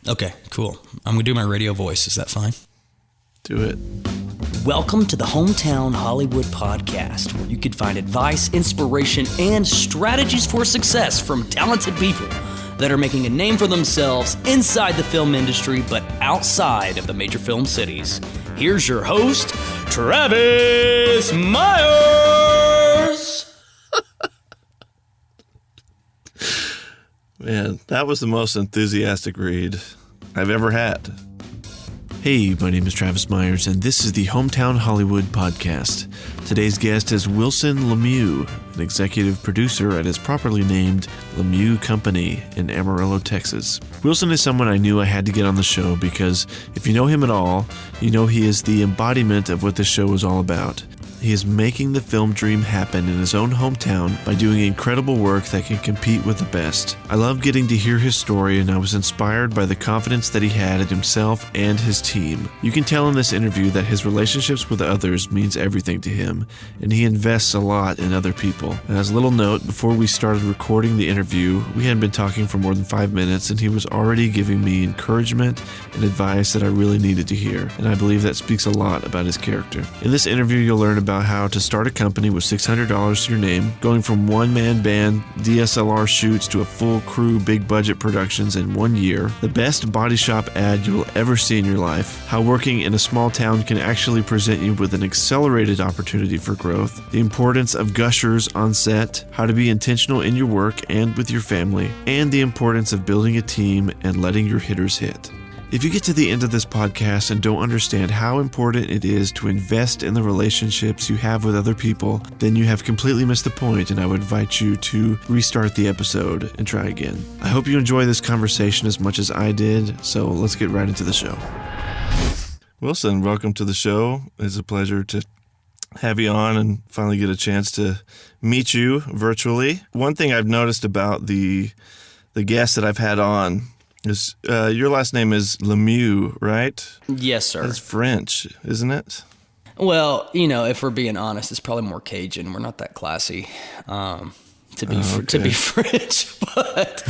Okay, cool. I'm going to do my radio voice. Is that fine? Do it. Welcome to the Hometown Hollywood Podcast, where you can find advice, inspiration, and strategies for success from talented people that are making a name for themselves inside the film industry, but outside of the major film cities. Here's your host, Travis Myers. Man, that was the most enthusiastic read I've ever had. Hey, my name is Travis Myers, and this is the Hometown Hollywood Podcast. Today's guest is Wilson Lemieux, an executive producer at his properly named Lemieux Company in Amarillo, Texas. Wilson is someone I knew I had to get on the show because if you know him at all, you know he is the embodiment of what this show is all about. He is making the film dream happen in his own hometown by doing incredible work that can compete with the best. I love getting to hear his story, and I was inspired by the confidence that he had in himself and his team. You can tell in this interview that his relationships with others means everything to him, and he invests a lot in other people. And as a little note, before we started recording the interview, we hadn't been talking for more than 5 minutes, and he was already giving me encouragement and advice that I really needed to hear, and I believe that speaks a lot about his character. In this interview, you'll learn about how to start a company with $600 to your name, going from one-man band DSLR shoots to a full crew big budget productions in 1 year, the best body shop ad you will ever see in your life, how working in a small town can actually present you with an accelerated opportunity for growth, the importance of gushers on set, how to be intentional in your work and with your family, and the importance of building a team and letting your hitters hit. If you get to the end of this podcast and don't understand how important it is to invest in the relationships you have with other people, then you have completely missed the point, and I would invite you to restart the episode and try again. I hope you enjoy this conversation as much as I did, so let's get right into the show. Wilson, welcome to the show. It's a pleasure to have you on and finally get a chance to meet you virtually. One thing I've noticed about the guests that I've had on is your last name is Lemieux, right? Yes, sir. That's French, isn't it? Well, you know, if we're being honest, it's probably more Cajun. We're not that classy to be French, but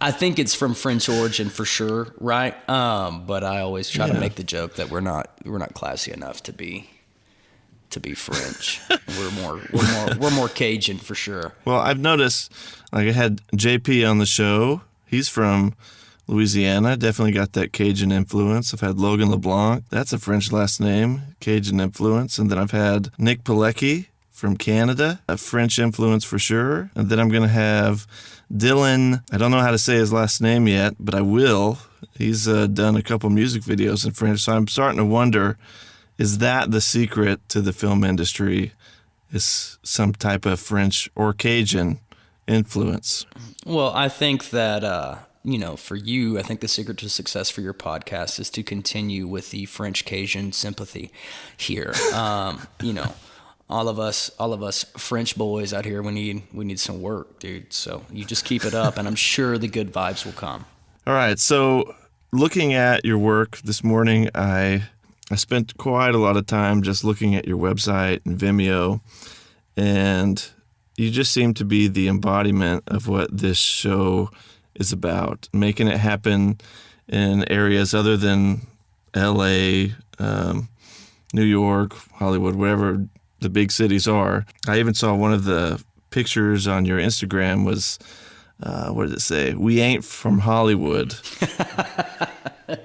I think it's from French origin for sure, right? But I always try to make the joke that we're not classy enough to be French. we're more Cajun for sure. Well, I've noticed, like I had JP on the show. He's from Louisiana, definitely got that Cajun influence. I've had Logan LeBlanc, that's a French last name, Cajun influence. And then I've had Nick Pilecki from Canada, a French influence for sure. And then I'm going to have Dylan, I don't know how to say his last name yet, but I will. He's done a couple music videos in French, so I'm starting to wonder, is that the secret to the film industry, is some type of French or Cajun influence? Well, I think that, for you, I think the secret to success for your podcast is to continue with the French Cajun sympathy here. All of us French boys out here, we need some work, dude. So you just keep it up, and I'm sure the good vibes will come. All right. So looking at your work this morning, I spent quite a lot of time just looking at your website and Vimeo, and you just seem to be the embodiment of what this show is about, making it happen in areas other than L.A., New York, Hollywood, wherever the big cities are. I even saw one of the pictures on your Instagram was, what did it say? We ain't from Hollywood.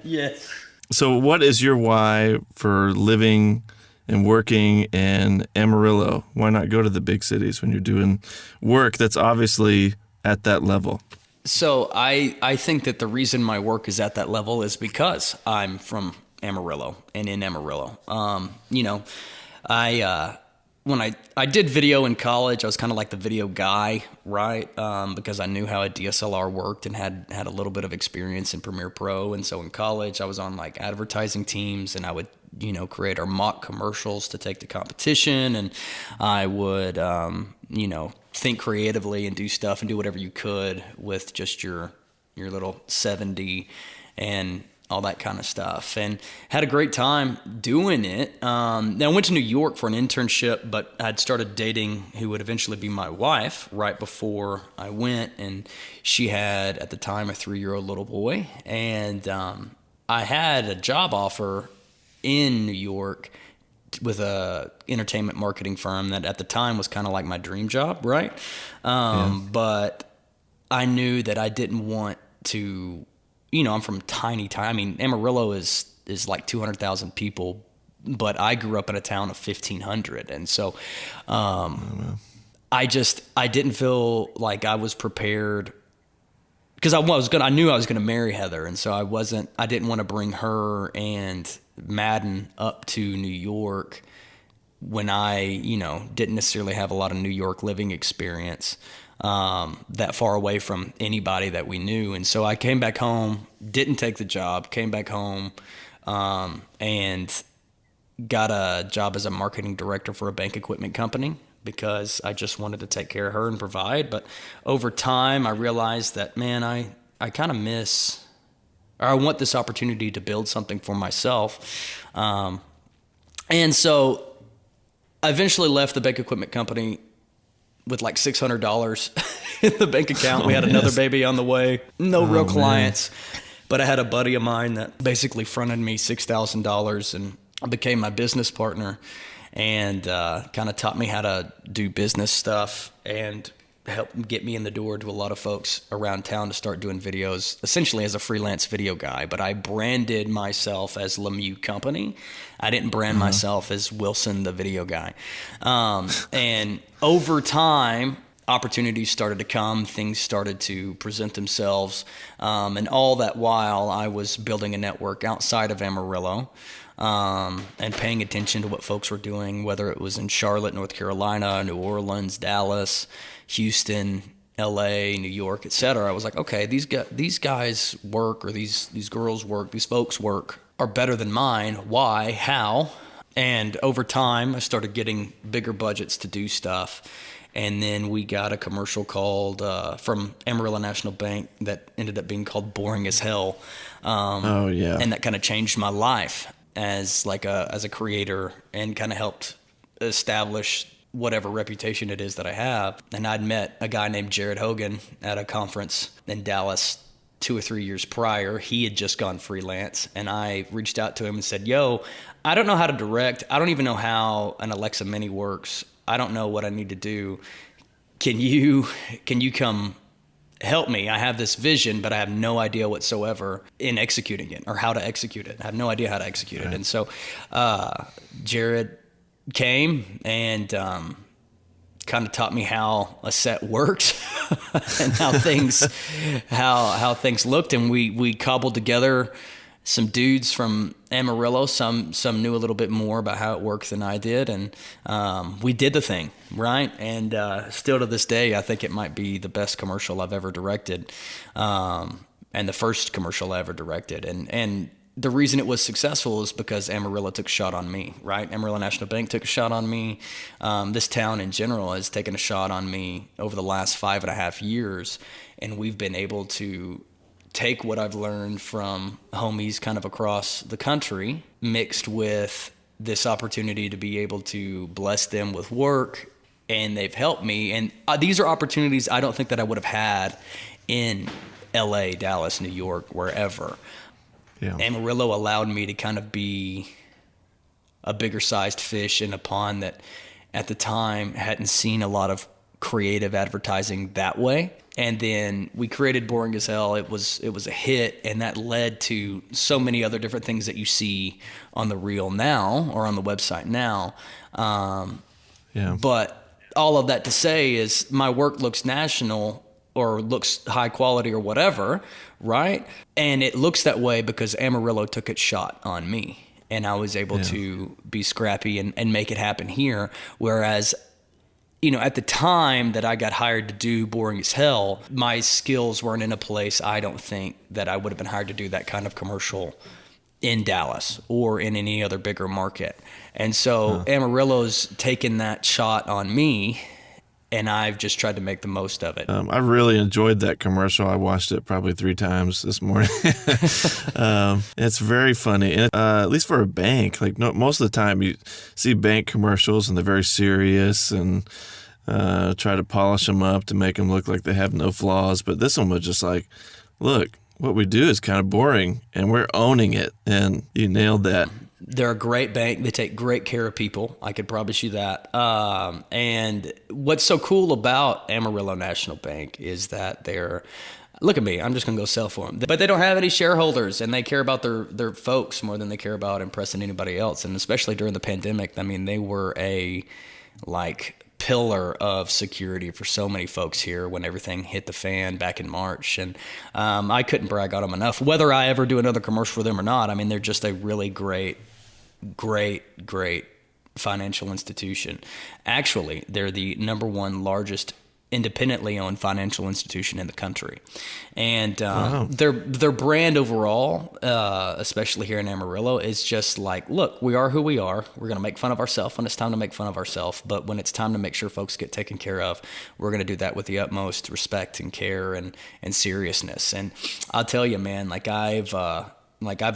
Yes. So what is your why for living and working in Amarillo? Why not go to the big cities when you're doing work that's obviously at that level? So I think that the reason my work is at that level is because I'm from Amarillo and in Amarillo. When I did video in college, I was kind of like the video guy, right? Because I knew how a DSLR worked and had a little bit of experience in Premiere Pro. And so in college, I was on like advertising teams, and I would, create our mock commercials to take the competition. And I would, think creatively and do stuff and do whatever you could with just your little 7D and all that kind of stuff, and had a great time doing it. Then I went to New York for an internship, but I'd started dating who would eventually be my wife right before I went, and she had at the time a 3-year-old little boy, and I had a job offer in New York with a entertainment marketing firm that at the time was kind of like my dream job, right? But I knew that I didn't want to, I'm from Amarillo is like 200,000 people, but I grew up in a town of 1,500. And so I didn't feel like I was prepared, because I knew I was going to marry Heather. And so I didn't want to bring her and Madden up to New York when I, didn't necessarily have a lot of New York living experience, that far away from anybody that we knew. And so I came back home, didn't take the job, came back home, and got a job as a marketing director for a bank equipment company, because I just wanted to take care of her and provide. But over time, I realized that, man, I kind of miss, or I want this opportunity to build something for myself. And so I eventually left the bank equipment company with like $600 in the bank account. We had another baby on the way, no real clients, but I had a buddy of mine that basically fronted me $6,000 and became my business partner, and kind of taught me how to do business stuff and helped get me in the door to a lot of folks around town to start doing videos, essentially as a freelance video guy. But I branded myself as Lemieux Company. I didn't brand myself as Wilson, the video guy. And over time, opportunities started to come, things started to present themselves. And all that while I was building a network outside of Amarillo, and paying attention to what folks were doing, whether it was in Charlotte, North Carolina, New Orleans, Dallas, Houston, LA, New York, etc. I was like, okay, these guys work, or these girls work, these folks work are better than mine. Why? How? And over time, I started getting bigger budgets to do stuff. And then we got a commercial called from Amarillo National Bank that ended up being called Boring as Hell. And that kind of changed my life as a creator, and kind of helped establish whatever reputation it is that I have. And I'd met a guy named Jared Hogan at a conference in Dallas 2 or 3 years prior. He had just gone freelance, and I reached out to him and said, yo, I don't know how to direct. I don't even know how an Alexa Mini works. I don't know what I need to do. Can you come help me? I have this vision, but I have no idea whatsoever in executing it, or how to execute it. I have no idea how to execute it. And so Jared came and kind of taught me how a set works and how things looked. And we cobbled together some dudes from Amarillo. Some knew a little bit more about how it works than I did, and we did the thing, right? And still to this day, I think it might be the best commercial I've ever directed, and the first commercial I ever directed. And the reason it was successful is because Amarillo took a shot on me, right? Amarillo National Bank took a shot on me. This town in general has taken a shot on me over the last 5.5 years, and we've been able to take what I've learned from homies kind of across the country, mixed with this opportunity to be able to bless them with work, and they've helped me. And these are opportunities I don't think that I would have had in LA, Dallas, New York, wherever. Yeah. Amarillo allowed me to kind of be a bigger sized fish in a pond that at the time hadn't seen a lot of creative advertising that way. And then we created Boring as Hell. It was a hit, and that led to so many other different things that you see on the reel now, or on the website now. But all of that to say is my work looks national, or looks high quality, or whatever, right? And it looks that way because Amarillo took its shot on me, and I was able to be scrappy and make it happen here. Whereas, at the time that I got hired to do Boring as Hell, my skills weren't in a place, I don't think, that I would have been hired to do that kind of commercial in Dallas or in any other bigger market. And so Amarillo's taken that shot on me, and I've just tried to make the most of it. I really enjoyed that commercial. I watched it probably 3 times this morning. It's very funny, and at least for a bank. Like most of the time, you see bank commercials and they're very serious and try to polish them up to make them look like they have no flaws. But this one was just like, look, what we do is kind of boring, and we're owning it. And you nailed that. They're a great bank. They take great care of people. I could promise you that. And what's so cool about Amarillo National Bank is that look at me, I'm just going to go sell for them. But they don't have any shareholders, and they care about their folks more than they care about impressing anybody else. And especially during the pandemic, I mean, they were a pillar of security for so many folks here when everything hit the fan back in March. And I couldn't brag on them enough. Whether I ever do another commercial for them or not, I mean, they're just a really great financial institution. Actually, they're the number one largest independently owned financial institution in the country. And Wow. their brand overall, especially here in Amarillo, is just like, look, we are who we are. We're going to make fun of ourselves when it's time to make fun of ourselves. But when it's time to make sure folks get taken care of, we're going to do that with the utmost respect and care and seriousness. And I'll tell you, man, I've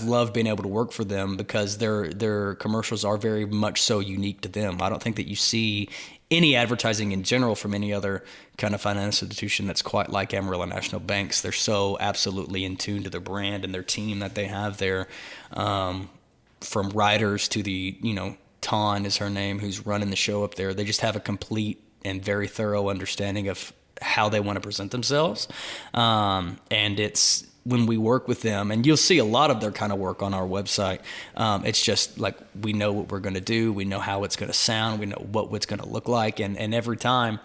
loved being able to work for them because their commercials are very much so unique to them. I don't think that you see any advertising in general from any other kind of financial institution that's quite like Amarillo National Banks. They're so absolutely in tune to their brand and their team that they have there, from writers to Ton is her name, who's running the show up there. They just have a complete and very thorough understanding of how they want to present themselves. And it's when we work with them, and you'll see a lot of their kind of work on our website, it's just like we know what we're going to do. We know how it's going to sound. We know what it's going to look like. And every time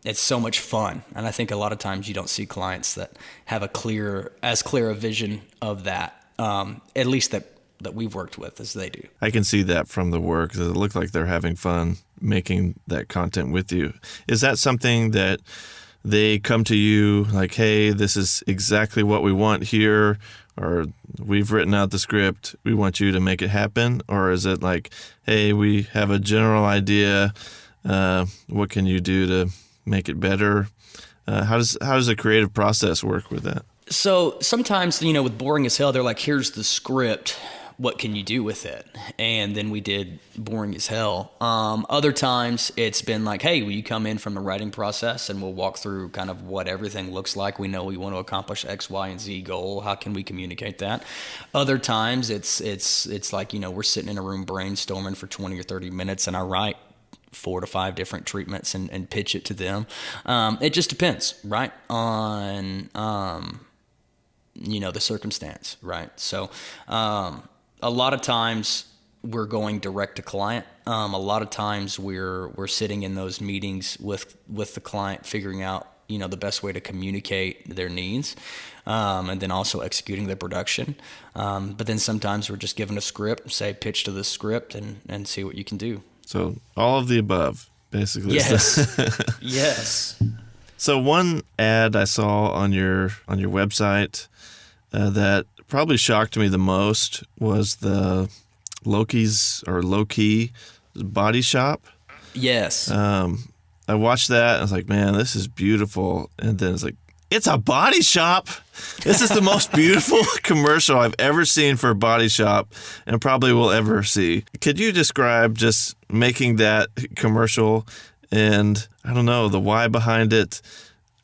it's so much fun. And I think a lot of times you don't see clients that have as clear a vision of that, at least that we've worked with as they do. I can see that from the work. It looked like they're having fun making that content with you. Is that something that they come to you like, hey, this is exactly what we want here, or we've written out the script, we want you to make it happen? Or is it like, hey, we have a general idea, what can you do to make it better? How does the creative process work with that? So sometimes, with Boring as Hell, they're like, here's the script. What can you do with it? And then we did Boring as Hell. Other times it's been like, hey, will you come in from the writing process and we'll walk through kind of what everything looks like. We know we want to accomplish X, Y, and Z goal. How can we communicate that? Other times it's like, we're sitting in a room brainstorming for 20 or 30 minutes and I write 4 to 5 different treatments and pitch it to them. It just depends, right, on, the circumstance, right? So, a lot of times we're going direct to client. A lot of times we're sitting in those meetings with the client, figuring out the best way to communicate their needs, and then also executing the production. But then sometimes we're just given a script, say pitch to the script, and see what you can do. So all of the above, basically. Yes. Yes. So one ad I saw on your website that probably shocked me the most was the Lokis body shop. Yes. I watched that and I was like, man, this is beautiful. And then it's like, it's a body shop. This is the most beautiful commercial I've ever seen for a body shop and probably will ever see. Could you describe just making that commercial and, I don't know, the why behind it,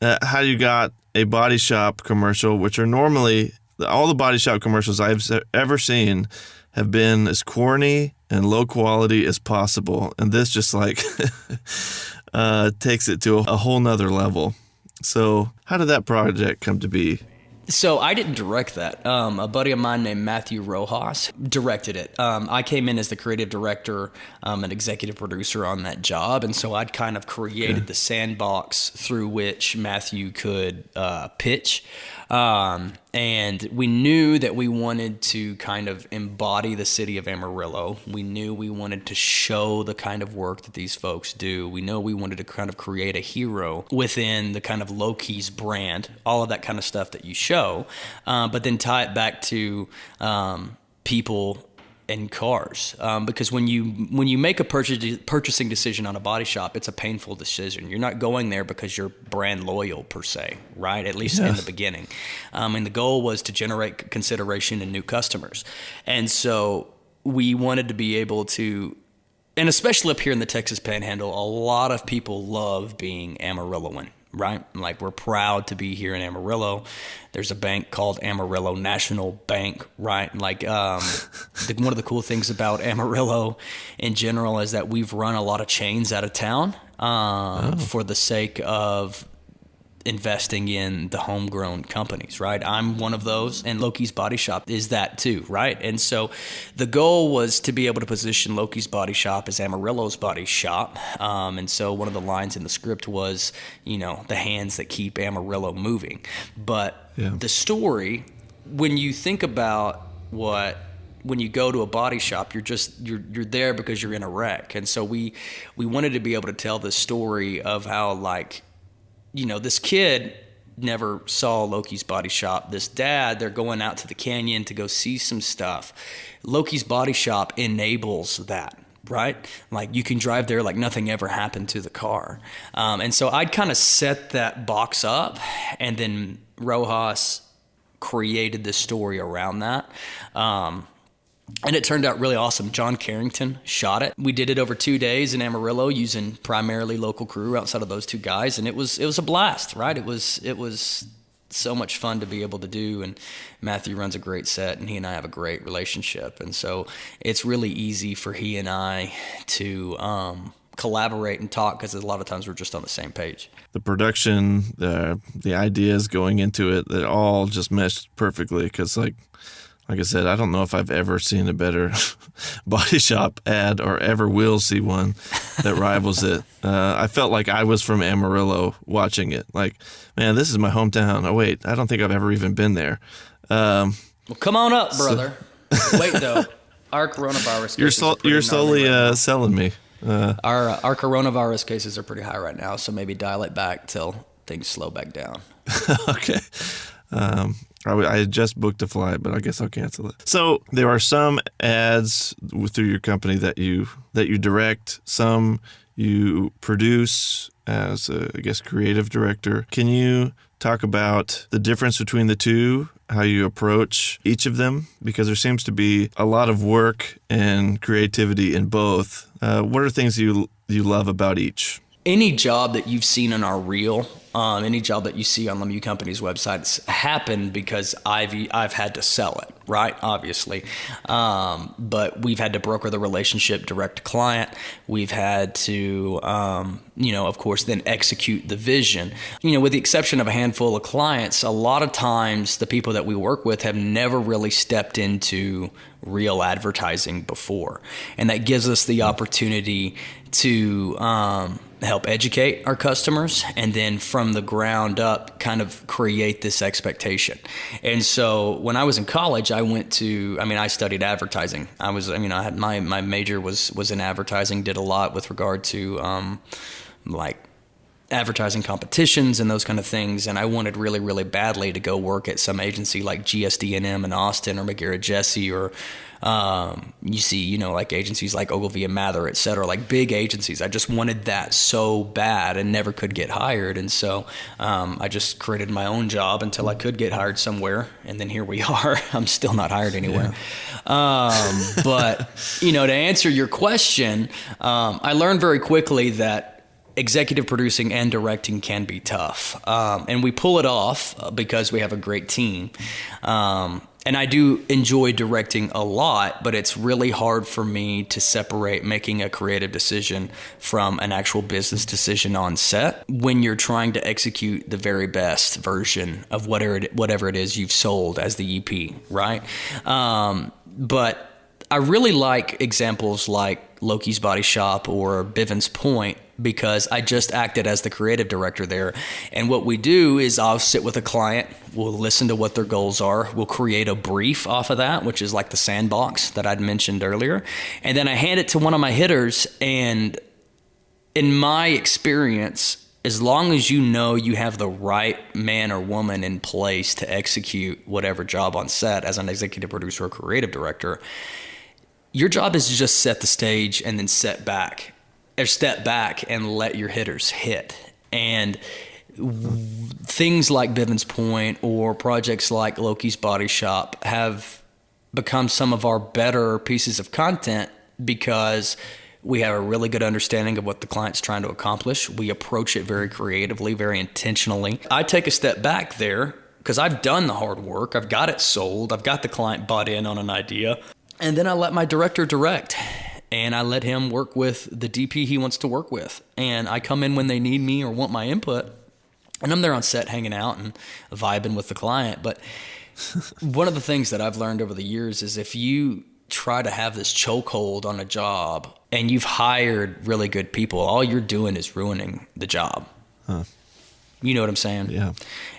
how you got a body shop commercial, which are normally, all the body shop commercials I've ever seen have been as corny and low quality as possible. And this just takes it to a whole nother level. So how did that project come to be? So I didn't direct that. A buddy of mine named Matthew Rojas directed it. I came in as the creative director and executive producer on that job. And so I'd kind of created the sandbox through which Matthew could pitch. And we knew that we wanted to kind of embody the city of Amarillo. We knew we wanted to show the kind of work that these folks do. We know we wanted to kind of create a hero within the kind of Lokis brand, all of that kind of stuff that you show, but then tie it back to people in cars, because when you make a purchasing decision on a body shop, it's a painful decision. You're not going there because you're brand loyal per se, right? At least in the beginning. And the goal was to generate consideration and new customers. And so we wanted to be able to, and especially up here in the Texas Panhandle, a lot of people love being Amarilloan, right? Like, we're proud to be here in Amarillo. There's a bank called Amarillo National Bank, right? Like, one of the cool things about Amarillo in general is that we've run a lot of chains out of town for the sake of investing in the homegrown companies, right? I'm one of those, and Lokis Body Shop is that too, right? And so the goal was to be able to position Lokis Body Shop as Amarillo's body shop. And so one of the lines in the script was, the hands that keep Amarillo moving. But the story, when you think about when you go to a body shop, you're there because you're in a wreck. And so we wanted to be able to tell the story of how, like, this kid never saw Lokis Body Shop. This dad, they're going out to the canyon to go see some stuff. Lokis Body Shop enables that, right? Like, you can drive there like nothing ever happened to the car. And so I'd kind of set that box up, and then Rojas created this story around that. And it turned out really awesome. John Carrington shot it. We did it over 2 days in Amarillo using primarily local crew outside of those two guys, and it was a blast, right? It was so much fun to be able to do, and Matthew runs a great set, and he and I have a great relationship, and so it's really easy for he and I to collaborate and talk, because a lot of times we're just on the same page. The production, the ideas going into it, that all just meshed perfectly, because like I said, I don't know if I've ever seen a better body shop ad, or ever will see one that rivals it. I felt like I was from Amarillo watching it. Like, man, this is my hometown. Oh, wait, I don't think I've ever even been there. Well, come on up, brother. Wait, though. Our coronavirus cases You're slowly right selling me. Our coronavirus cases are pretty high right now, so maybe dial it back till things slow back down. Okay. I had just booked a flight, but I guess I'll cancel it. So there are some ads through your company that you direct, some you produce as creative director. Can you talk about the difference between the two, how you approach each of them? Because there seems to be a lot of work and creativity in both. What are things you love about each? Any job that you've seen in our reel, any job that you see on Lemieux Company's websites happened because I've had to sell it, right? Obviously. But we've had to broker the relationship direct to client. We've had to, of course, then execute the vision. With the exception of a handful of clients, a lot of times the people that we work with have never really stepped into real advertising before. And that gives us the opportunity to help educate our customers, and then from the ground up kind of create this expectation. And so when I was in college, I studied advertising. I had my major was in advertising, did a lot with regard to advertising competitions and those kind of things. And I wanted really, really badly to go work at some agency like GSD&M in Austin, or McGarrett-Jesse, or like agencies like Ogilvy and Mather, et cetera, like big agencies. I just wanted that so bad and never could get hired. And so I just created my own job until I could get hired somewhere. And then here we are. I'm still not hired anywhere. Yeah. But, to answer your question, I learned very quickly that executive producing and directing can be tough. And we pull it off because we have a great team. And I do enjoy directing a lot, but it's really hard for me to separate making a creative decision from an actual business decision on set when you're trying to execute the very best version of whatever it is you've sold as the EP, right? But I really like examples like Lokis Body Shop or Bivens Point, because I just acted as the creative director there. And what we do is I'll sit with a client, we'll listen to what their goals are, we'll create a brief off of that, which is like the sandbox that I'd mentioned earlier. And then I hand it to one of my hitters, and in my experience, as long as you have the right man or woman in place to execute whatever job on set as an executive producer or creative director, Your job is to just set the stage and then step back and let your hitters hit. And things like Bivens Point or projects like Lokis Body Shop have become some of our better pieces of content because we have a really good understanding of what the client's trying to accomplish. We approach it very creatively, very intentionally. I take a step back there because I've done the hard work. I've got it sold. I've got the client bought in on an idea. And then I let my director direct, and I let him work with the DP he wants to work with. And I come in when they need me or want my input, and I'm there on set hanging out and vibing with the client. But one of the things that I've learned over the years is if you try to have this chokehold on a job and you've hired really good people, all you're doing is ruining the job. Huh. You know what I'm saying? Yeah.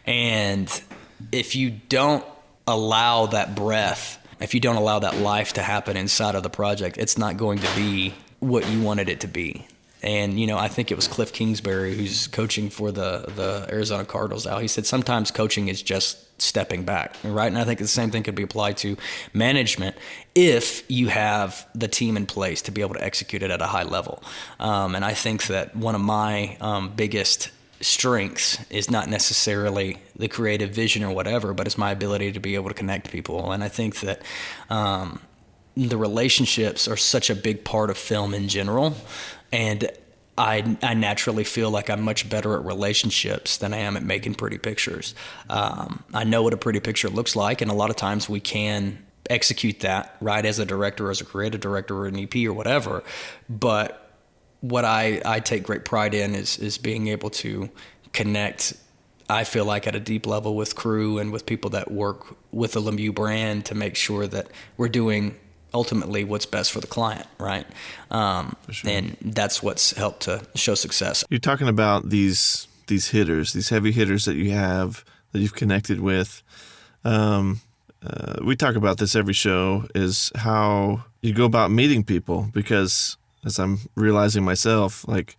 And if you don't allow that breath, if you don't allow that life to happen inside of the project, it's not going to be what you wanted it to be. And, I think it was Cliff Kingsbury who's coaching for the Arizona Cardinals now. He said sometimes coaching is just stepping back, right? And I think the same thing could be applied to management if you have the team in place to be able to execute it at a high level. And I think that one of my biggest strengths is not necessarily the creative vision or whatever, but it's my ability to be able to connect people. And I think that the relationships are such a big part of film in general. And I naturally feel like I'm much better at relationships than I am at making pretty pictures. I know what a pretty picture looks like, and a lot of times we can execute that, right, as a director, as a creative director, or an EP or whatever. But what I take great pride in is being able to connect, I feel like, at a deep level with crew and with people that work with the Lemieux brand to make sure that we're doing ultimately what's best for the client, right? Sure. And that's what's helped to show success. You're talking about these hitters, these heavy hitters that you have, that you've connected with. We talk about this every show, is how you go about meeting people, because as I'm realizing myself, like,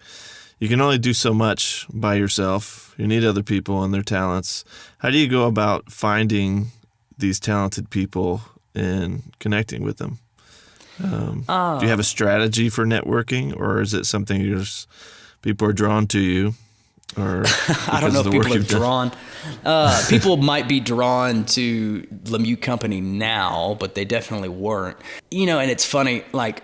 you can only do so much by yourself. You need other people and their talents. How do you go about finding these talented people and connecting with them? Do you have a strategy for networking, or is it something people are drawn to you? Or I don't know if people are drawn. People might be drawn to Lemieux Company now, but they definitely weren't. And it's funny, like,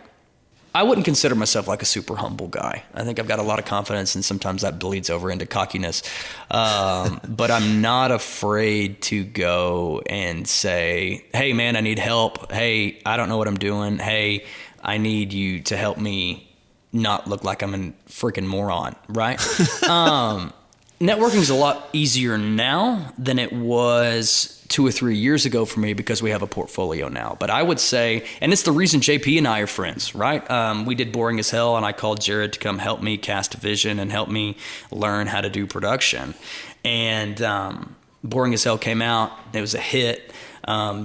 I wouldn't consider myself like a super humble guy. I think I've got a lot of confidence, and sometimes that bleeds over into cockiness. But I'm not afraid to go and say, hey, man, I need help. Hey, I don't know what I'm doing. Hey, I need you to help me not look like I'm a freaking moron, right? Networking is a lot easier now than it was 2 or 3 years ago for me, because we have a portfolio now. But I would say, and it's the reason JP and I are friends, right? We did Boring as Hell, and I called Jared to come help me cast a vision and help me learn how to do production. And Boring as Hell came out. It was a hit.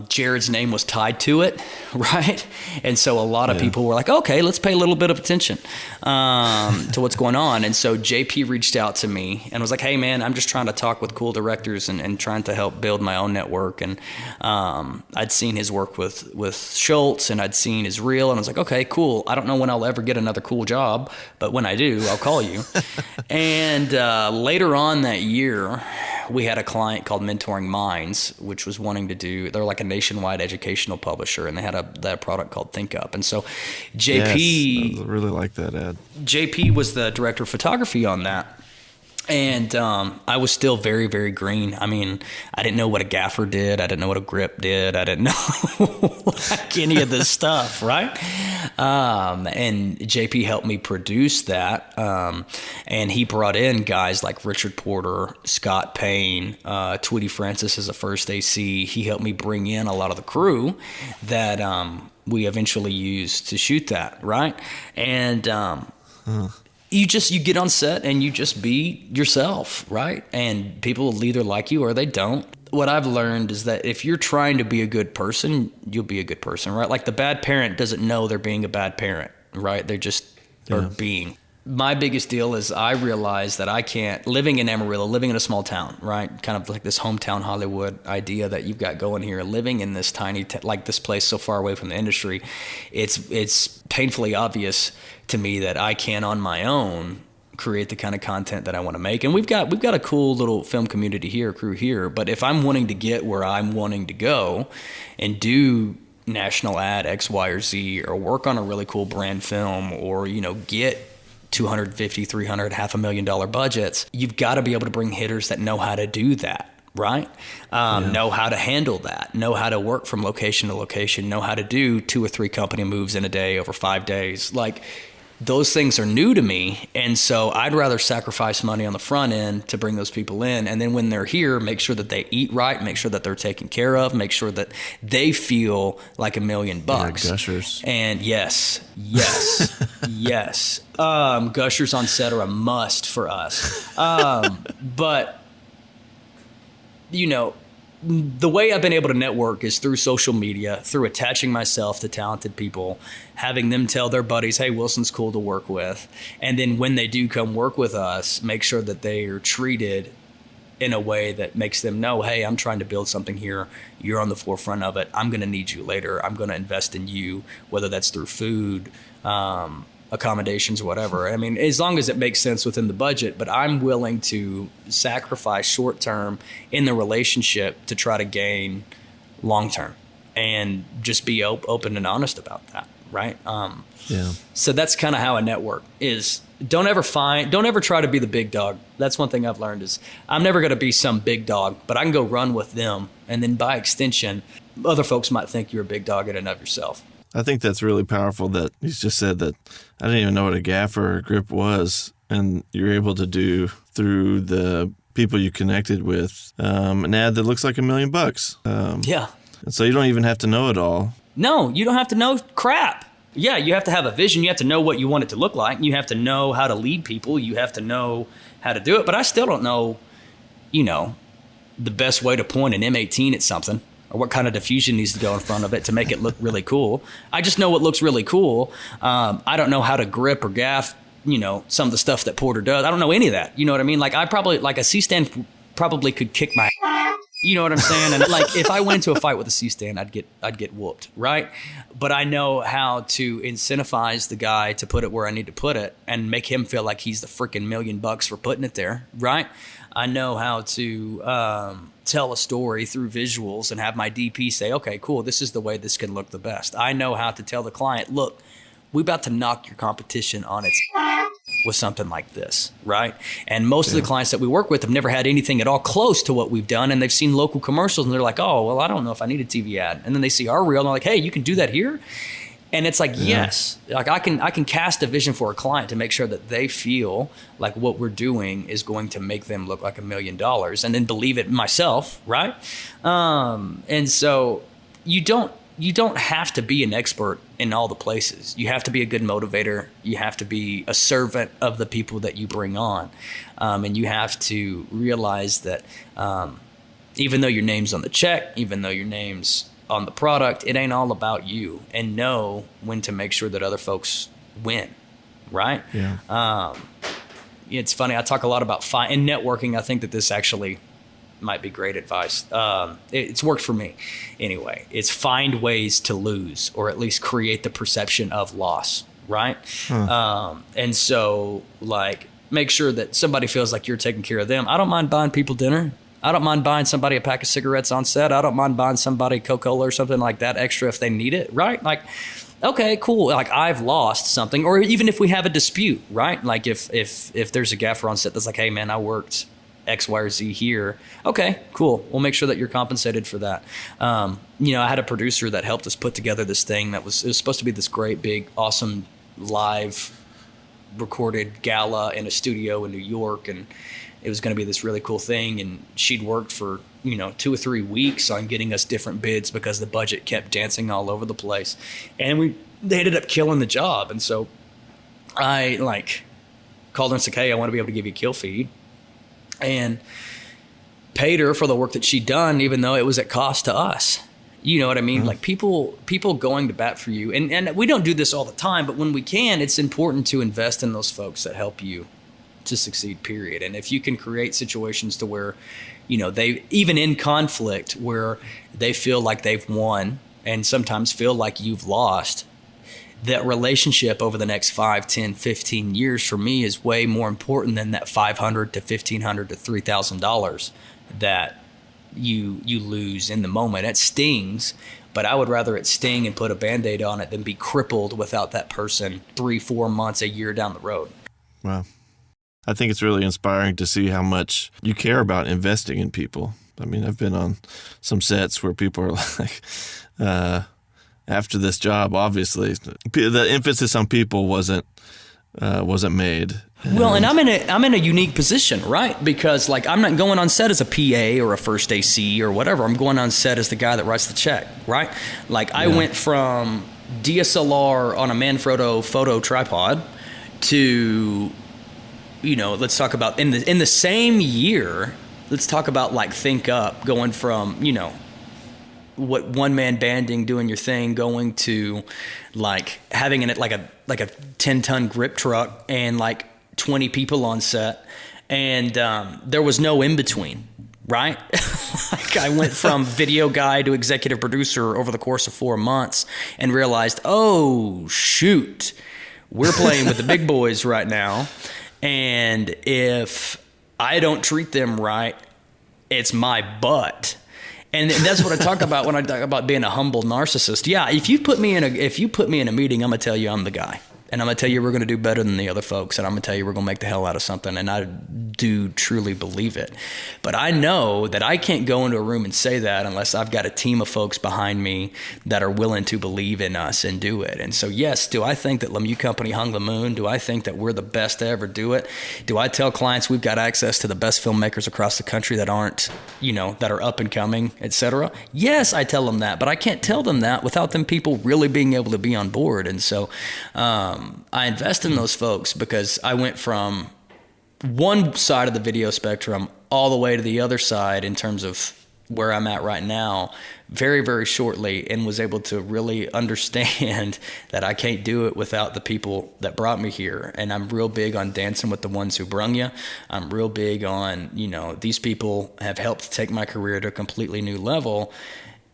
Jared's name was tied to it, right? And so a lot of people were like, okay, let's pay a little bit of attention to what's going on. And so JP reached out to me and was like, hey, man, I'm just trying to talk with cool directors and trying to help build my own network. And I'd seen his work with Schultz, and I'd seen his reel, and I was like, okay, cool. I don't know when I'll ever get another cool job, but when I do, I'll call you. And later on that year, we had a client called Mentoring Minds, which was wanting to do, they're like a nationwide educational publisher, and they had that product called Think Up. And so JP, yes, I really like that ad. JP was the director of photography on that. And I was still very, very green. I mean, I didn't know what a gaffer did. I didn't know what a grip did. I didn't know like any of this stuff, right? And JP helped me produce that. And he brought in guys like Richard Porter, Scott Payne, Tweety Francis as a first AC. He helped me bring in a lot of the crew that we eventually used to shoot that, right? And you get on set and you just be yourself, right? And people will either like you or they don't. What I've learned is that if you're trying to be a good person, you'll be a good person, right? Like the bad parent doesn't know they're being a bad parent, right? They just are being. my biggest deal is I realize that I can't, living in Amarillo, living in a small town, right? Kind of like this hometown Hollywood idea that you've got going here, living in this tiny, like this place so far away from the industry, it's painfully obvious to me that I can on my own create the kind of content that I want to make. And we've got a cool little film community here, crew here, but if I'm wanting to get where I'm wanting to go and do national ad X, Y, or Z, or work on a really cool brand film, or, get $250, $300, $500,000 budgets, you've got to be able to bring hitters that know how to do that, right? Know how to handle that, know how to work from location to location, know how to do 2 or 3 company moves in a day over 5 days. Like, those things are new to me, and so I'd rather sacrifice money on the front end to bring those people in, and then when they're here, make sure that they eat right, make sure that they're taken care of, make sure that they feel like $1 million. Yeah, gushers. And yes, gushers on set are a must for us. But the way I've been able to network is through social media, through attaching myself to talented people, having them tell their buddies, hey, Wilson's cool to work with. And then when they do come work with us, make sure that they are treated in a way that makes them know, hey, I'm trying to build something here. You're on the forefront of it. I'm going to need you later. I'm going to invest in you, whether that's through food, accommodations, whatever. I mean, as long as it makes sense within the budget, but I'm willing to sacrifice short term in the relationship to try to gain long term, and just be open and honest about that, right? So that's kind of how a network is. Don't ever try to be the big dog. That's one thing I've learned is I'm never going to be some big dog, but I can go run with them, and then by extension, other folks might think you're a big dog in and of yourself. I think that's really powerful that he's just said that I didn't even know what a gaffer or a grip was, and you're able to do through the people you connected with an ad that looks like $1 million. Yeah. And so you don't even have to know it all. No, you don't have to know crap. Yeah, you have to have a vision. You have to know what you want it to look like. You have to know how to lead people. You have to know how to do it. But I still don't know, the best way to point an M18 at something, or what kind of diffusion needs to go in front of it to make it look really cool. I just know what looks really cool. I don't know how to grip or gaff, some of the stuff that Porter does. I don't know any of that. You know what I mean? Like, a C-stand probably could kick my you know what I'm saying? And like, if I went into a fight with a C-stand, I'd get whooped, right? But I know how to incentivize the guy to put it where I need to put it and make him feel like he's the freaking $1 million for putting it there, right? I know how to tell a story through visuals and have my DP say, okay, cool, this is the way this can look the best. I know how to tell the client, look, we're about to knock your competition on its with something like this, right? And most of the clients that we work with have never had anything at all close to what we've done, and they've seen local commercials, and they're like, oh, well, I don't know if I need a TV ad. And then they see our reel, and they're like, hey, you can do that here? And it's like, yes, like I can cast a vision for a client to make sure that they feel like what we're doing is going to make them look like $1 million, and then believe it myself, right? And so you don't have to be an expert in all the places. You have to be a good motivator. You have to be a servant of the people that you bring on, and you have to realize that even though your name's on the check, even though your name's on the product, it ain't all about you, and know when to make sure that other folks win, right? Yeah. It's funny. I talk a lot about in networking. I think that this actually might be great advice. It's worked for me anyway. It's find ways to lose, or at least create the perception of loss, right? And so, like, make sure that somebody feels like you're taking care of them. I don't mind buying people dinner. I don't mind buying somebody a pack of cigarettes on set. I don't mind buying somebody Coca-Cola or something like that extra if they need it, right? Like, okay, cool. Like, I've lost something, or even if we have a dispute, right? Like if there's a gaffer on set that's like, hey man, I worked X, Y, or Z here. Okay, cool. We'll make sure that you're compensated for that. I had a producer that helped us put together this thing it was supposed to be this great, big, awesome live recorded gala in a studio in New York, and it was going to be this really cool thing. And she'd worked for 2 or 3 weeks on getting us different bids because the budget kept dancing all over the place, and they ended up killing the job. And so I called her and said, hey, I want to be able to give you a kill fee, and paid her for the work that she'd done, even though it was at cost to us. You know what I mean? Like people going to bat for you. And we don't do this all the time, but when we can, it's important to invest in those folks that help you to succeed, period. And if you can create situations to where, they, even in conflict, where they feel like they've won and sometimes feel like you've lost, that relationship over the next 5, 10, 15 years for me is way more important than that $500 to $1,500 to $3,000 that you lose in the moment. It stings, but I would rather it sting and put a Band-Aid on it than be crippled without that person 3, 4 months, a year down the road. Wow. I think it's really inspiring to see how much you care about investing in people. I mean, I've been on some sets where people are like, after this job, obviously, the emphasis on people wasn't made. Well, and I'm in a unique position, right? Because like I'm not going on set as a PA or a first AC or whatever. I'm going on set as the guy that writes the check, right? Like I went from DSLR on a Manfrotto photo tripod to, let's talk about in the same year. Let's talk about like Think Up, going from what one man banding, doing your thing, going to like having it like a 10-ton grip truck and like 20 people on set, and there was no in between, right? Like I went from video guy to executive producer over the course of 4 months and realized, oh shoot, we're playing with the big boys right now, and if I don't treat them right, it's my butt. And that's what I talk about when I talk about being a humble narcissist. Yeah, if you put me in a meeting, I'm gonna tell you I'm the guy. And I'm going to tell you we're going to do better than the other folks. And I'm going to tell you we're going to make the hell out of something. And I do truly believe it. But I know that I can't go into a room and say that unless I've got a team of folks behind me that are willing to believe in us and do it. And so, yes, do I think that Lemieux Company hung the moon? Do I think that we're the best to ever do it? Do I tell clients we've got access to the best filmmakers across the country that aren't, that are up and coming, et cetera? Yes, I tell them that. But I can't tell them that without them people really being able to be on board. And so, I invest in those folks because I went from one side of the video spectrum all the way to the other side in terms of where I'm at right now very, very shortly, and was able to really understand that I can't do it without the people that brought me here. And I'm real big on dancing with the ones who brung you. I'm real big on, these people have helped take my career to a completely new level.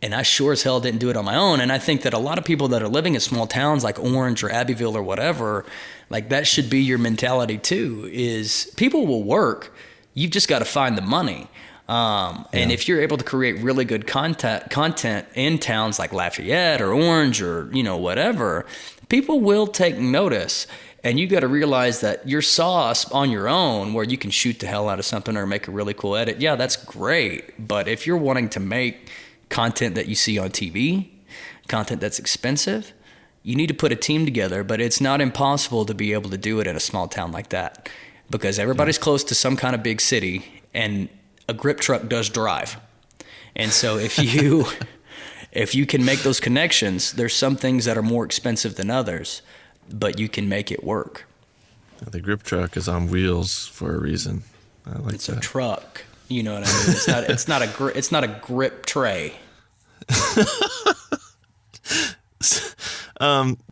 And I sure as hell didn't do it on my own. And I think that a lot of people that are living in small towns like Orange or Abbeville or whatever, like that should be your mentality too, is people will work. You've just got to find the money. And if you're able to create really good content in towns like Lafayette or Orange or, whatever, people will take notice. And you got to realize that your sauce on your own, where you can shoot the hell out of something or make a really cool edit, yeah, that's great. But if you're wanting to make content that you see on TV, content that's expensive, you need to put a team together. But it's not impossible to be able to do it in a small town like that, because everybody's close to some kind of big city, and a grip truck does drive. And so if you can make those connections, there's some things that are more expensive than others, but you can make it work. The grip truck is on wheels for a reason. I like it's that. a truck. You know what I mean? It's not a grip tray.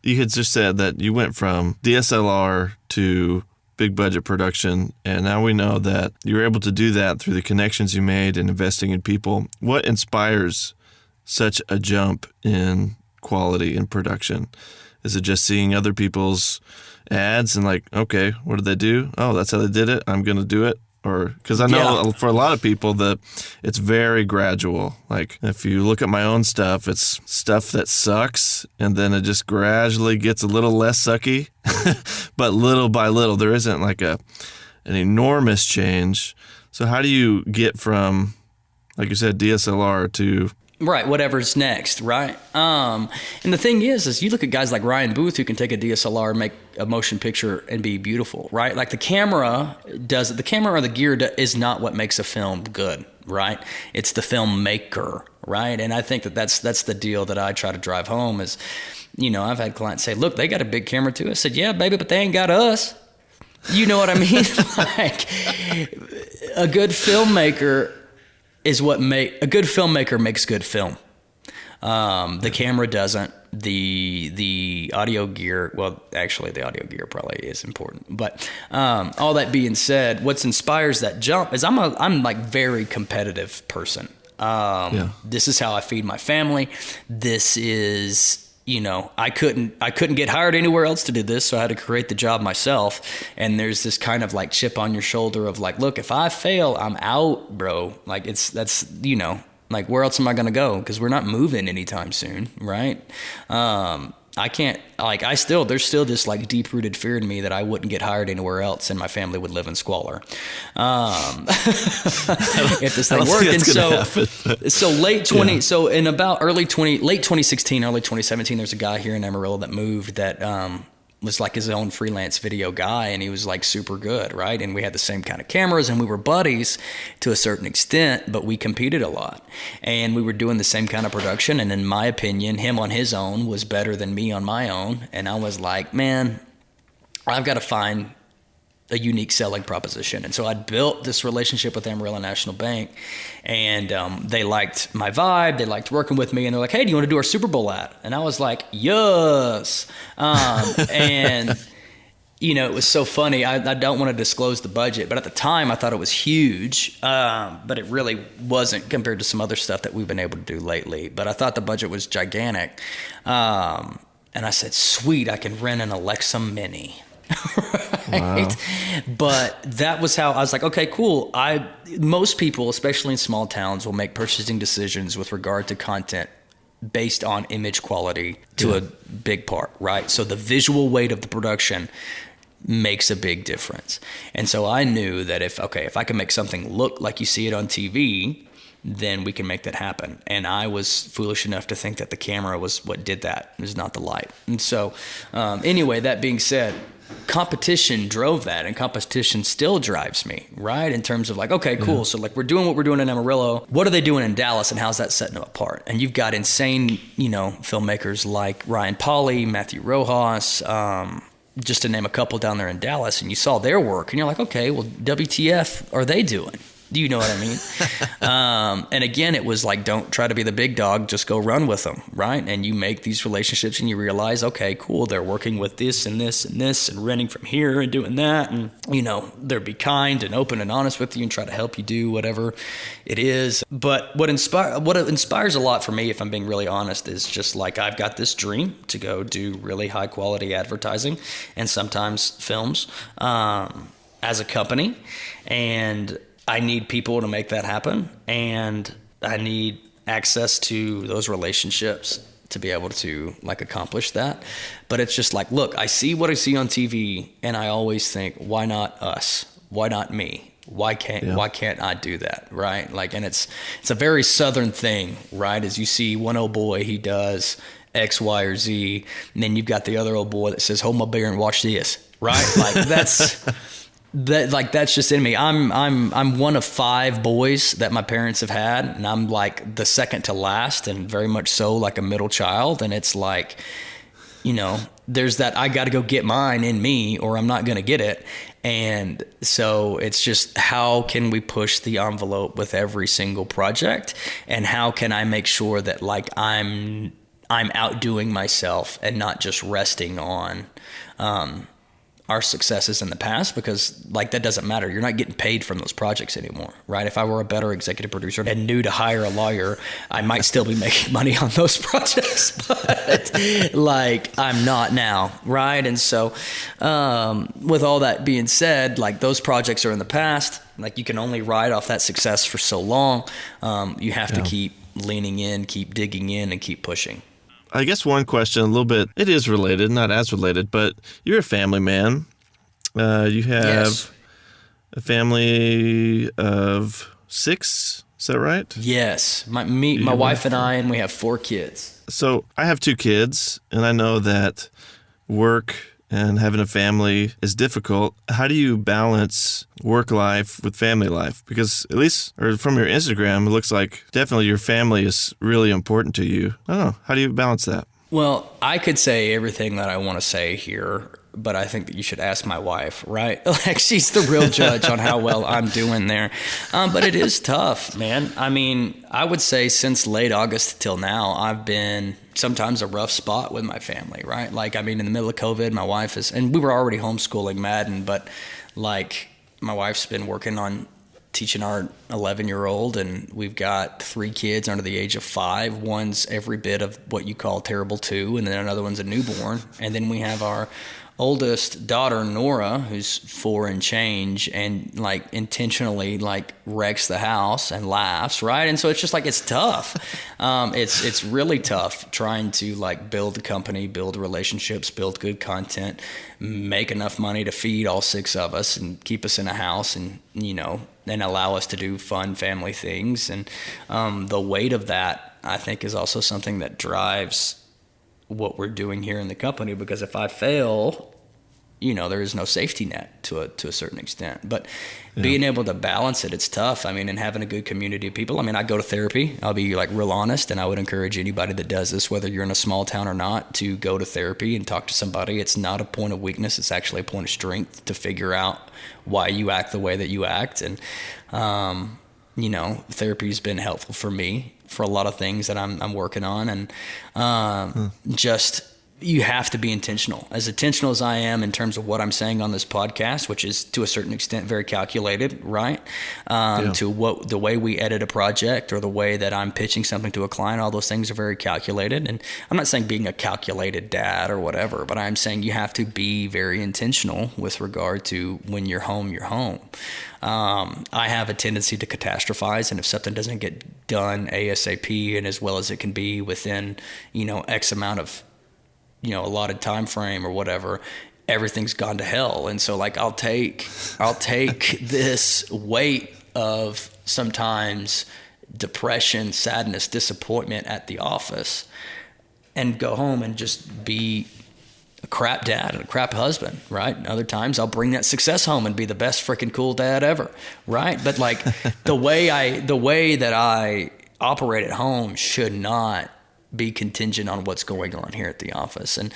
You had just said that you went from DSLR to big budget production, and now we know that you're able to do that through the connections you made and investing in people. What inspires such a jump in quality in production? Is it just seeing other people's ads and like, okay, what did they do? Oh, that's how they did it. I'm going to do it. Or because I know for a lot of people that it's very gradual. Like if you look at my own stuff, it's stuff that sucks, and then it just gradually gets a little less sucky, but little by little. There isn't like an enormous change. So how do you get from, like you said, DSLR to right, whatever's next, right? And the thing is you look at guys like Ryan Booth who can take a DSLR, make a motion picture, and be beautiful, right? Like the camera does it. The camera or the gear is not what makes a film good, right? It's the filmmaker, right? And I think that's the deal that I try to drive home is, I've had clients say, look, they got a big camera too. I said, yeah, baby, but they ain't got us. You know what I mean? Like a good filmmaker makes good film. The camera doesn't. The audio gear, well, actually the audio gear probably is important. But all that being said, what inspires that jump is I'm like very competitive person. This is how I feed my family. This is, I couldn't get hired anywhere else to do this, so I had to create the job myself. And there's this kind of like chip on your shoulder of like, look, if I fail, I'm out, bro. Like like where else am I going to go? Because we're not moving anytime soon, right? I can't, like, there's still this like deep rooted fear in me that I wouldn't get hired anywhere else and my family would live in squalor. If this thing worked. And so late 2016, early 2017, there's a guy here in Amarillo that moved that, was like his own freelance video guy, and he was like super good, right? And we had the same kind of cameras, and we were buddies to a certain extent, but we competed a lot, and we were doing the same kind of production. And in my opinion, him on his own was better than me on my own. And I was like, man, I've got to find a unique selling proposition. And so I built this relationship with Amarillo National Bank, and they liked my vibe. They liked working with me, and they're like, hey, do you want to do our Super Bowl ad? And I was like, yes. And, it was so funny. I don't want to disclose the budget, but at the time I thought it was huge, but it really wasn't compared to some other stuff that we've been able to do lately. But I thought the budget was gigantic. And I said, sweet, I can rent an Alexa Mini. Right? Wow. But that was how I was like, okay, cool. Most people, especially in small towns, will make purchasing decisions with regard to content based on image quality to a big part, right? So the visual weight of the production makes a big difference. And so I knew that if I can make something look like you see it on TV, then we can make that happen. And I was foolish enough to think that the camera was what did that. It was not the light. And so anyway, that being said, competition drove that, and competition still drives me, right? In terms of like, okay, cool. So like we're doing what we're doing in Amarillo. What are they doing in Dallas, and how's that setting them apart? And you've got insane, filmmakers like Ryan Pauly, Matthew Rojas, just to name a couple down there in Dallas, and you saw their work and you're like, okay, well, WTF are they doing? Do you know what I mean? And again, it was like, don't try to be the big dog, just go run with them, right? And you make these relationships and you realize, okay, cool, they're working with this and this and this and renting from here and doing that. And, they'll be kind and open and honest with you and try to help you do whatever it is. But what inspires a lot for me, if I'm being really honest, is just like, I've got this dream to go do really high quality advertising and sometimes films as a company. And I need people to make that happen, and I need access to those relationships to be able to like accomplish that. But it's just like, look, I see what I see on TV, and I always think, why not us? Why not me? Why can't I do that, right? Like, and it's a very Southern thing, right? As you see one old boy, he does X, Y, or Z, and then you've got the other old boy that says, hold my beer and watch this, right? Like that's just in me. I'm one of 5 boys that my parents have had, and I'm like the second to last, and very much so like a middle child. And it's like, there's that I got to go get mine in me, or I'm not going to get it. And so it's just, how can we push the envelope with every single project, and how can I make sure that like I'm outdoing myself and not just resting on our successes in the past, because like that doesn't matter. You're not getting paid from those projects anymore, right? If I were a better executive producer and knew to hire a lawyer, I might still be making money on those projects, but like I'm not now, right? And so with all that being said, like those projects are in the past. Like you can only ride off that success for so long. You have to keep leaning in, keep digging in, and keep pushing. I guess one question, a little bit, it is related, not as related, but you're a family man. You have a family of 6, is that right? Yes. My wife and I, and we have 4 kids. So I have 2 kids, and I know that work and having a family is difficult. How do you balance work life with family life? Because at least, or from your Instagram, it looks like definitely your family is really important to you. I don't know. How do you balance that? Well, I could say everything that I want to say here, but I think that you should ask my wife, right? Like, she's the real judge on how well I'm doing there. But it is tough, man. I mean, I would say since late August till now, I've been sometimes a rough spot with my family, right? Like, I mean, in the middle of COVID, my wife is, and we were already homeschooling Madden, but like, my wife's been working on teaching our 11-year-old, and we've got 3 kids under the age of 5. One's every bit of what you call terrible 2, and then another one's a newborn. And then we have our oldest daughter, Nora, who's 4 and change, and like intentionally like wrecks the house and laughs, right? And so it's just like, it's tough. It's really tough trying to like build a company, build relationships, build good content, make enough money to feed all 6 of us and keep us in a house, and and allow us to do fun family things. And the weight of that, I think, is also something that drives what we're doing here in the company, because if I fail, there is no safety net to a certain extent. But being able to balance it, it's tough. I mean, and having a good community of people. I mean, I go to therapy. I'll be like real honest, and I would encourage anybody that does this, whether you're in a small town or not, to go to therapy and talk to somebody. It's not a point of weakness. It's actually a point of strength to figure out why you act the way that you act. And, therapy's been helpful for me for a lot of things that I'm working on. And just, you have to be intentional as I am in terms of what I'm saying on this podcast, which is to a certain extent very calculated, right? To what the way we edit a project or the way that I'm pitching something to a client, all those things are very calculated. And I'm not saying being a calculated dad or whatever, but I'm saying you have to be very intentional with regard to when you're home, you're home. I have a tendency to catastrophize, and if something doesn't get done ASAP and as well as it can be within, X amount of, allotted time frame or whatever, everything's gone to hell. And so like, I'll take this weight of sometimes depression, sadness, disappointment at the office, and go home and just be a crap dad and a crap husband, right? And other times I'll bring that success home and be the best freaking cool dad ever, right? But like, the way that I operate at home should not be contingent on what's going on here at the office. And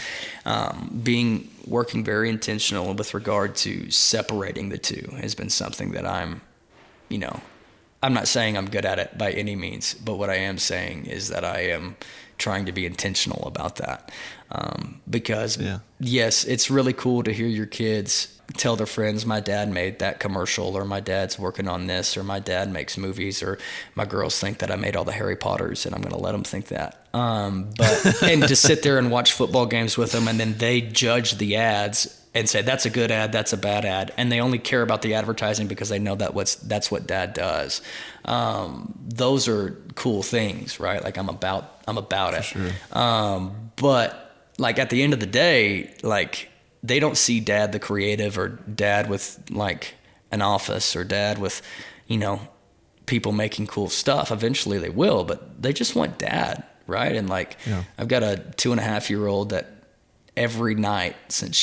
working very intentional with regard to separating the two has been something that I'm not saying I'm good at it by any means, but what I am saying is that I am trying to be intentional about that. Because yes, it's really cool to hear your kids tell their friends, my dad made that commercial, or my dad's working on this, or my dad makes movies, or my girls think that I made all the Harry Potters, and I'm going to let them think that. But and to sit there and watch football games with them, and then they judge the ads and say, that's a good ad, that's a bad ad. And they only care about the advertising because they know that's what dad does. Those are cool things, right? Like, I'm about it. Sure. But like, at the end of the day, like, they don't see dad the creative, or dad with like an office, or dad with, people making cool stuff. Eventually they will, but they just want dad, right? And like, I've got a 2.5-year-old that every night since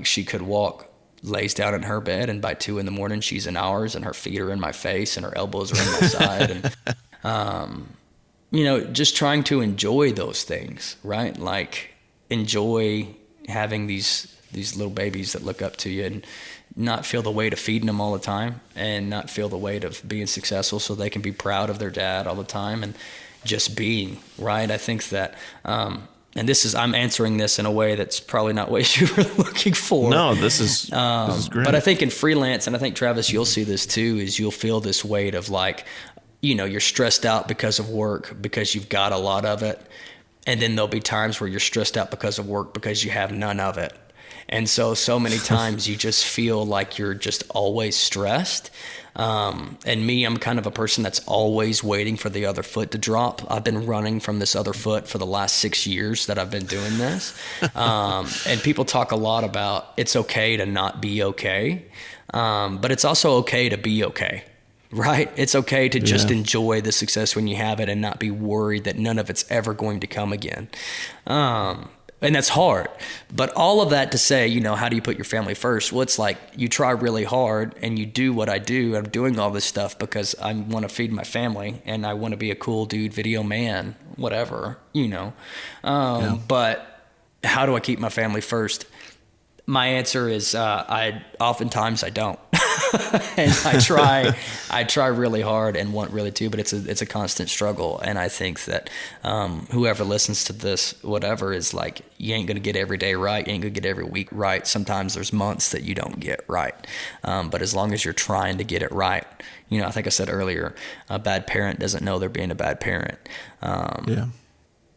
she could walk, lays down in her bed, and by 2 a.m. she's in ours, and her feet are in my face and her elbows are in my side. And, just trying to enjoy those things, right? Like, enjoy having these little babies that look up to you, and not feel the weight of feeding them all the time, and not feel the weight of being successful so they can be proud of their dad all the time, and just being, right? I think that, and I'm answering this in a way that's probably not what you were looking for. No, this is great. But I think in freelance, and I think, Travis, you'll see this too, is you'll feel this weight of like, you're stressed out because of work, because you've got a lot of it. And then there'll be times where you're stressed out because of work because you have none of it. And so many times you just feel like you're just always stressed. And me, I'm kind of a person that's always waiting for the other foot to drop. I've been running from this other foot for the last 6 years that I've been doing this. And people talk a lot about it's okay to not be okay. But it's also okay to be okay. Right? It's okay to just enjoy the success when you have it, and not be worried that none of it's ever going to come again. And that's hard. But all of that to say, how do you put your family first? Well, it's like, you try really hard and you do what I do. I'm doing all this stuff because I want to feed my family, and I want to be a cool dude, video man, whatever, But how do I keep my family first? My answer is oftentimes I don't. And I try really hard and want really to, but it's a constant struggle. And I think that whoever listens to this, whatever, is like, you ain't gonna get every day right, you ain't gonna get every week right. Sometimes there's months that you don't get right, but as long as you're trying to get it right, I think I said earlier, a bad parent doesn't know they're being a bad parent.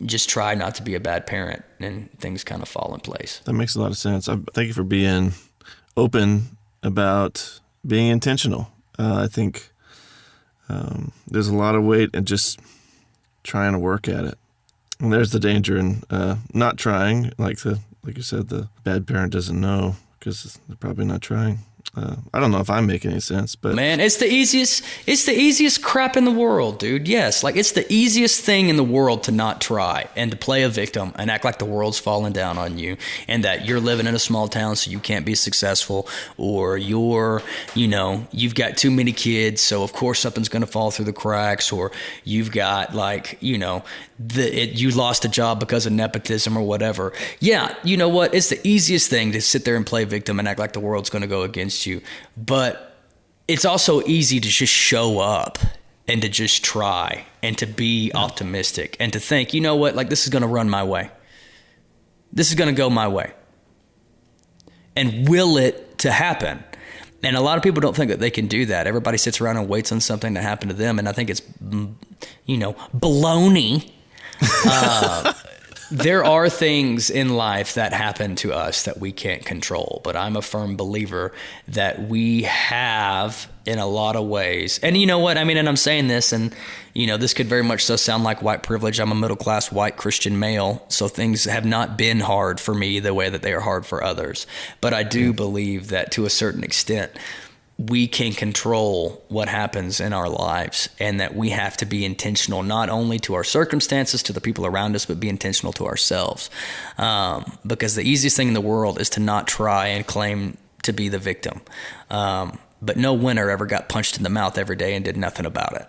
Just try not to be a bad parent, and things kind of fall in place. That makes a lot of sense. Thank you for being open about being intentional. I think there's a lot of weight in just trying to work at it. And there's the danger in not trying, like you said, the bad parent doesn't know because they're probably not trying. I don't know if I'm making any sense, but man, it's the easiest crap in the world, dude. Yes, like it's the easiest thing in the world to not try and to play a victim and act like the world's falling down on you and that you're living in a small town so you can't be successful, or you've got too many kids so of course something's going to fall through the cracks, or you've got you lost a job because of nepotism or whatever. Yeah, you know what? It's the easiest thing to sit there and play victim and act like the world's going to go against you. But it's also easy to just show up and to just try and to be optimistic and to think, you know what? Like, this is going to run my way. This is going to go my way. And will it to happen? And a lot of people don't think that they can do that. Everybody sits around and waits on something to happen to them. And I think it's, baloney. There are things in life that happen to us that we can't control, but I'm a firm believer that we have in a lot of ways. And you know what? I mean, and I'm saying this, and this could very much so sound like white privilege. I'm a middle-class white Christian male, so things have not been hard for me the way that they are hard for others. But I do believe that to a certain extent, we can control what happens in our lives, and that we have to be intentional, not only to our circumstances, to the people around us, but be intentional to ourselves. Because the easiest thing in the world is to not try and claim to be the victim. But no winner ever got punched in the mouth every day and did nothing about it.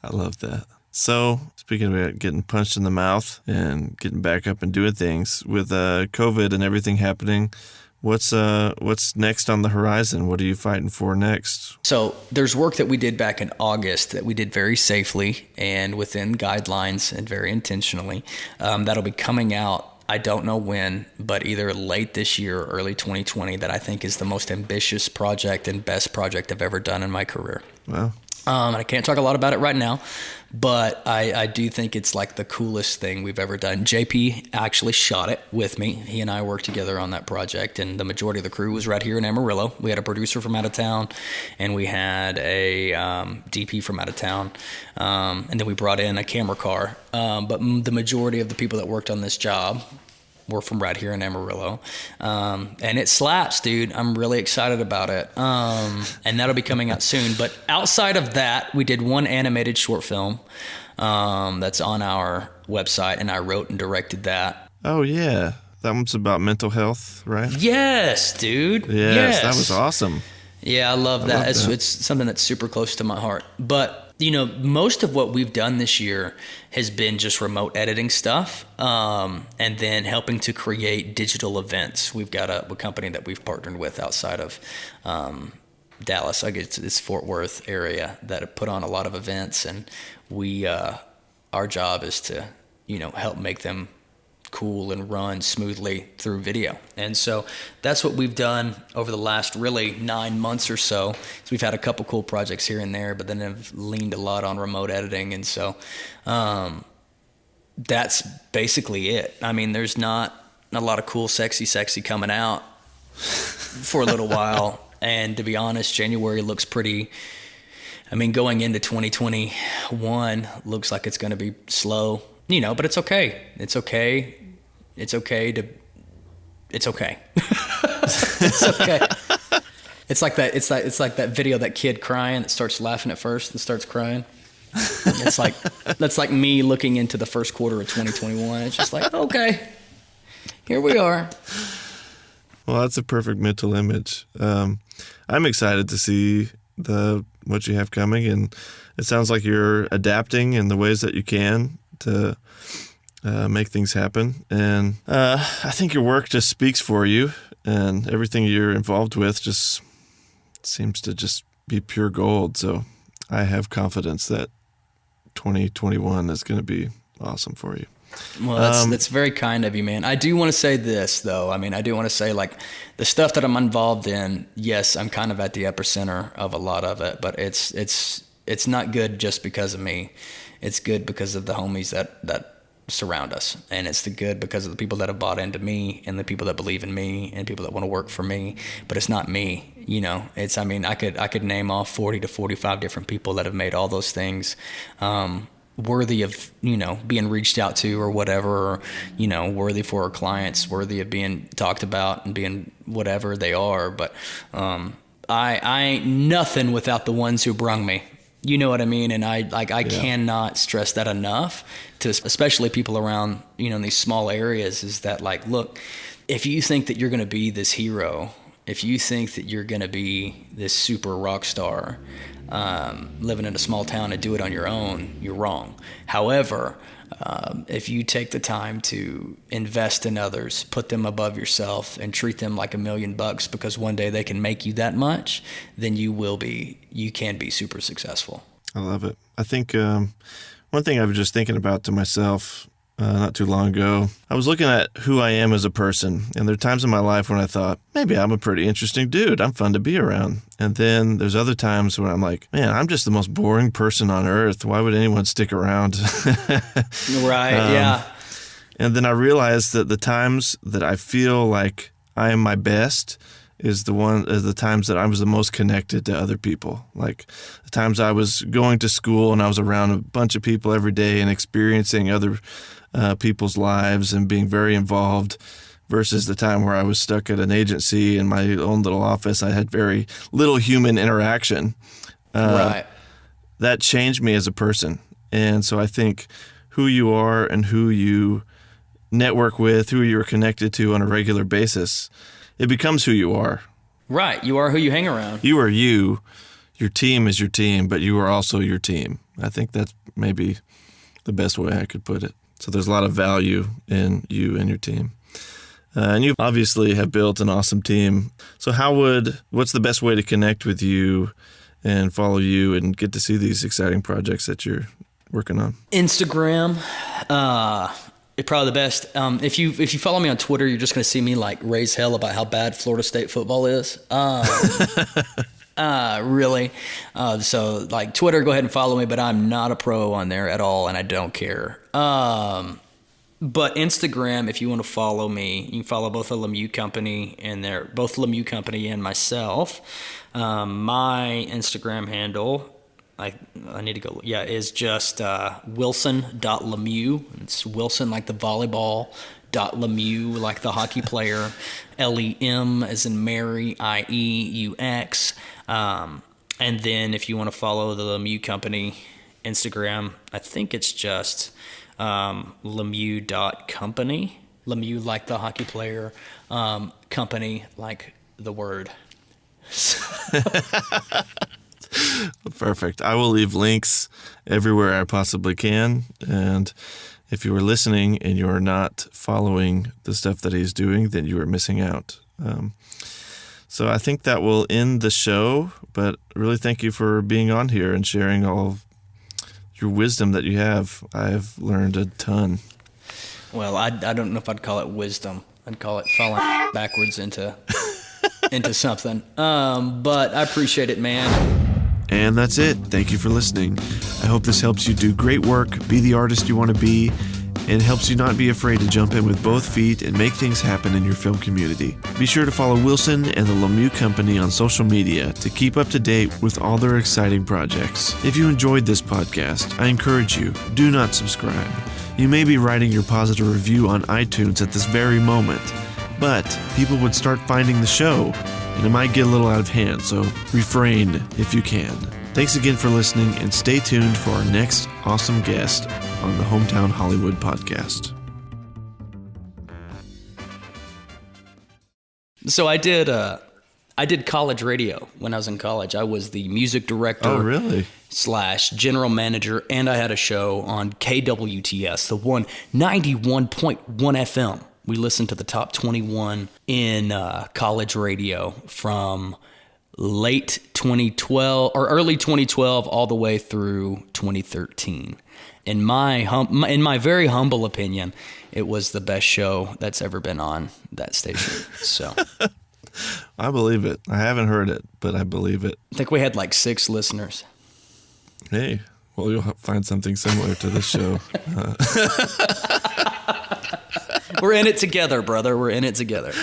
I love that. So, speaking about getting punched in the mouth and getting back up and doing things, with COVID and everything happening, what's next on the horizon? What are you fighting for next? So there's work that we did back in August that we did very safely and within guidelines and very intentionally. That'll be coming out, I don't know when, but either late this year or early 2020, that I think is the most ambitious project and best project I've ever done in my career. Wow. I can't talk a lot about it right now, but I do think it's like the coolest thing we've ever done. JP actually shot it with me. He and I worked together on that project, and the majority of the crew was right here in Amarillo. We had a producer from out of town, and we had a DP from out of town, and then we brought in a camera car. But the majority of the people that worked on this job were from right here in Amarillo. And it slaps, dude. I'm really excited about it. And that'll be coming out soon. But outside of that, we did one animated short film that's on our website, and I wrote and directed that. Oh, yeah. That one's about mental health, right? Yes, dude. Yes. That was awesome. Yeah, I love that. It's something that's super close to my heart. But most of what we've done this year has been just remote editing stuff, and then helping to create digital events. We've got a company that we've partnered with outside of Dallas. I guess it's Fort Worth area that have put on a lot of events, and our job is to help make them cool and run smoothly through video. And so that's what we've done over the last really 9 months or so. So we've had a couple cool projects here and there, but then have leaned a lot on remote editing. And so that's basically it. I mean, there's not a lot of cool, sexy coming out for a little while. And to be honest, January looks pretty, going into 2021 looks like it's going to be slow. But it's okay. It's okay. It's okay. It's okay. It's like that. It's like that video, that kid crying that starts laughing at first and starts crying. That's like me looking into the first quarter of 2021. It's just like, okay, here we are. Well, that's a perfect mental image. I'm excited to see what you have coming, and it sounds like you're adapting in the ways that you can to make things happen. And I think your work just speaks for you, and everything you're involved with just seems to just be pure gold. So I have confidence that 2021 is going to be awesome for you. Well, that's very kind of you, man. I do want to say this, though. I mean, I do want to say, like, the stuff that I'm involved in, yes, I'm kind of at the epicenter of a lot of it, but it's not good just because of me. It's good because of the homies that surround us, and it's the good because of the people that have bought into me and the people that believe in me and people that want to work for me. But it's not me, you know. I mean, I could name off 40 to 45 different people that have made all those things worthy of, you know, being reached out to or whatever, or, you know, worthy for our clients, worthy of being talked about and being whatever they are. But I ain't nothing without the ones who brung me. You know what I mean? And I cannot stress that enough to especially people around, you know, in these small areas, is that, like, look, if you think that you're going to be this hero, if you think that you're going to be this super rock star, living in a small town and do it on your own, you're wrong. However, if you take the time to invest in others, put them above yourself, and treat them like $1 million because one day they can make you that much, then you can be super successful. I love it. I think one thing I was just thinking about to myself not too long ago, I was looking at who I am as a person, and there are times in my life when I thought, maybe I'm a pretty interesting dude. I'm fun to be around. And then there's other times when I'm like, man, I'm just the most boring person on earth. Why would anyone stick around? Right, yeah. And then I realized that the times that I feel like I am my best is the times that I was the most connected to other people. Like the times I was going to school and I was around a bunch of people every day and experiencing other people's lives and being very involved, versus the time where I was stuck at an agency in my own little office. I had very little human interaction. Right. That changed me as a person. And so I think who you are and who you network with, who you're connected to on a regular basis, it becomes who you are. Right. You are who you hang around. You are you. Your team is your team, but you are also your team. I think that's maybe the best way I could put it. So there's a lot of value in you and your team. And you obviously have built an awesome team. So what's the best way to connect with you and follow you and get to see these exciting projects that you're working on? Instagram, probably the best. If you follow me on Twitter, you're just going to see me like raise hell about how bad Florida State football is. Really. So like Twitter, go ahead and follow me, but I'm not a pro on there at all, and I don't care. But Instagram, if you want to follow me, you can follow both the Lemieux Company and both Lemieux Company and myself. My Instagram handle, I need to go, is just wilson.lemieux. It's Wilson like the volleyball, .lemieux like the hockey player, LEM as in Mary, IEUX. And then if you want to follow the Lemieux Company Instagram, I think it's just Lemieux.company. Lemieux like the hockey player, company like the word. Perfect. I will leave links everywhere I possibly can. And if you are listening and you are not following the stuff that he's doing, then you are missing out. So I think that will end the show, but really thank you for being on here and sharing all of your wisdom that you have. I've learned a ton. Well, I don't know if I'd call it wisdom. I'd call it falling backwards into something. But I appreciate it, man. And that's it. Thank you for listening. I hope this helps you do great work, be the artist you want to be, and helps you not be afraid to jump in with both feet and make things happen in your film community. Be sure to follow Wilson and the Lemieux Company on social media to keep up to date with all their exciting projects. If you enjoyed this podcast, I encourage you, do not subscribe. You may be writing your positive review on iTunes at this very moment, but people would start finding the show, and it might get a little out of hand, so refrain if you can. Thanks again for listening, and stay tuned for our next awesome guest on the Hometown Hollywood podcast. So I did I did college radio when I was in college. I was the music director. Oh, really? / general manager, and I had a show on KWTS, the 91.1 FM. We listened to the top 21 in college radio from late 2012 or early 2012 all the way through 2013. In my very humble opinion, it was the best show that's ever been on that station. So I believe it. I haven't heard it, but I believe it. I think we had like 6 listeners. Hey, well, you'll find something similar to this show. We're in it together, brother. We're in it together.